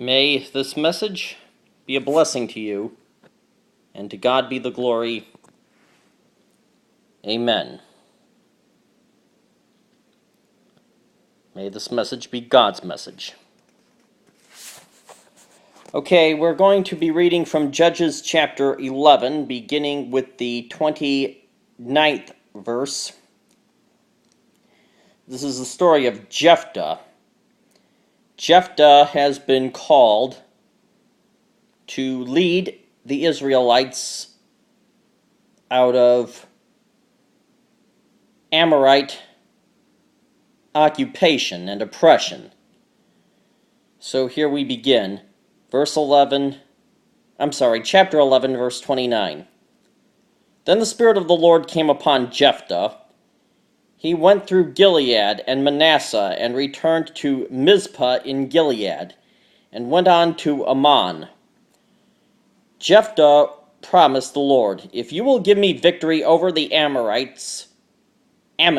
May this message be a blessing to you, and to God be the glory. Amen. May this message be God's message. Okay, we're going to be reading from Judges chapter 11, beginning with the 29th verse. This is the story of Jephthah. Jephthah has been called to lead the Israelites out of Amorite occupation and oppression. So here we begin. Chapter 11, verse 29. Then the Spirit of the Lord came upon Jephthah. He went through Gilead and Manasseh, and returned to Mizpah in Gilead, and went on to Ammon. Jephthah promised the Lord, "If you will give me victory over the Ammonites, I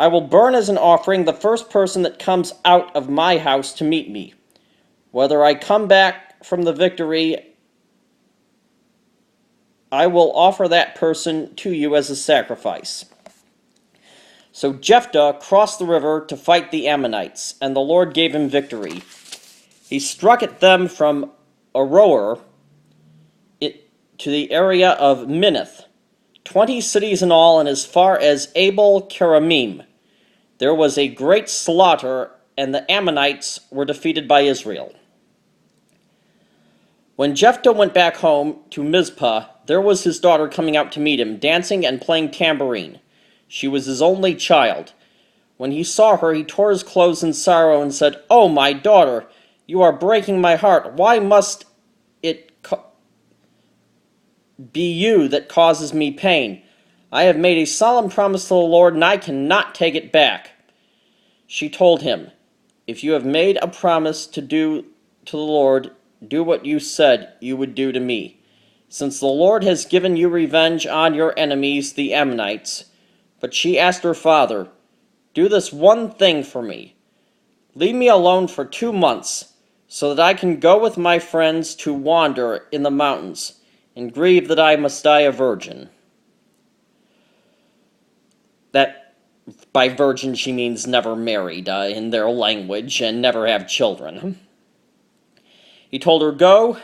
will burn as an offering the first person that comes out of my house to meet me. Whether I come back from the victory, I will offer that person to you as a sacrifice." So Jephthah crossed the river to fight the Ammonites, and the Lord gave him victory. He struck at them from Aroer to the area of Minnith, 20 cities in all, and as far as Abel Keramim. There was a great slaughter, and the Ammonites were defeated by Israel. When Jephthah went back home to Mizpah, there was his daughter coming out to meet him, dancing and playing tambourine. She was his only child. When he saw her, he tore his clothes in sorrow and said, "Oh, my daughter, you are breaking my heart. Why must it be you that causes me pain? I have made a solemn promise to the Lord, and I cannot take it back." She told him, "If you have made a promise to the Lord, do what you said you would do to me. Since the Lord has given you revenge on your enemies, the Ammonites." But she asked her father, "Do this one thing for me. Leave me alone for 2 months, so that I can go with my friends to wander in the mountains, and grieve that I must die a virgin." That, by virgin, she means never married in their language, and never have children. He told her, "Go,"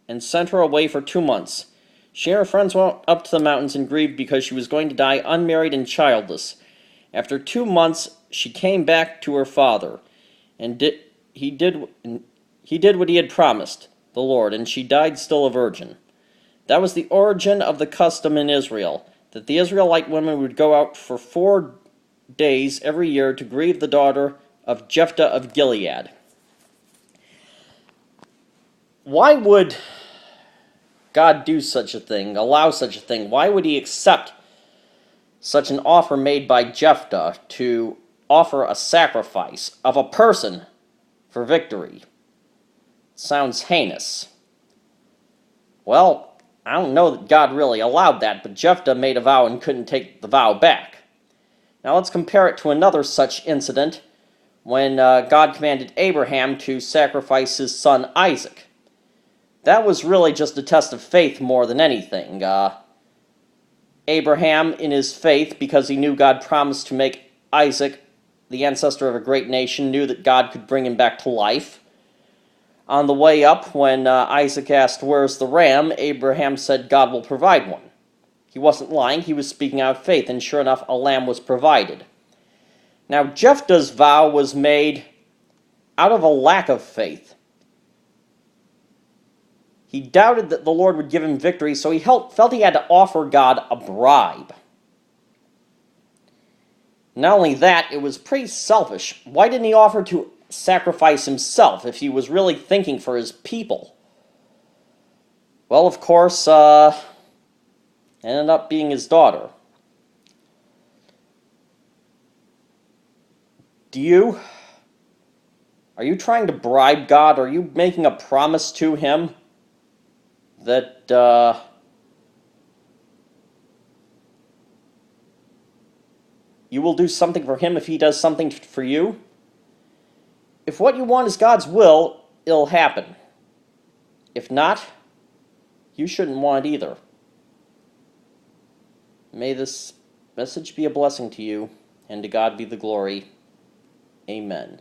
and sent her away for 2 months. She and her friends went up to the mountains and grieved because she was going to die unmarried and childless. After 2 months, she came back to her father, and he did what he had promised the Lord, and she died still a virgin. That was the origin of the custom in Israel, that the Israelite women would go out for 4 days every year to grieve the daughter of Jephthah of Gilead. Why would God do such a thing, allow such a thing? Why would he accept such an offer made by Jephthah to offer a sacrifice of a person for victory? Sounds heinous. Well, I don't know that God really allowed that, but Jephthah made a vow and couldn't take the vow back. Now let's compare it to another such incident when God commanded Abraham to sacrifice his son Isaac. That was really just a test of faith more than anything. Abraham, in his faith, because he knew God promised to make Isaac the ancestor of a great nation, knew that God could bring him back to life. On the way up, when Isaac asked, "Where's the ram?" Abraham said, "God will provide one." He wasn't lying, he was speaking out of faith, and sure enough, a lamb was provided. Now, Jephthah's vow was made out of a lack of faith. He doubted that the Lord would give him victory, so he felt he had to offer God a bribe. Not only that, it was pretty selfish. Why didn't he offer to sacrifice himself if he was really thinking for his people? Well, of course, ended up being his daughter. Are you trying to bribe God? Are you making a promise to him that you will do something for him if he does something for you? If what you want is God's will, it'll happen. If not, you shouldn't want it either. May this message be a blessing to you, and to God be the glory. Amen.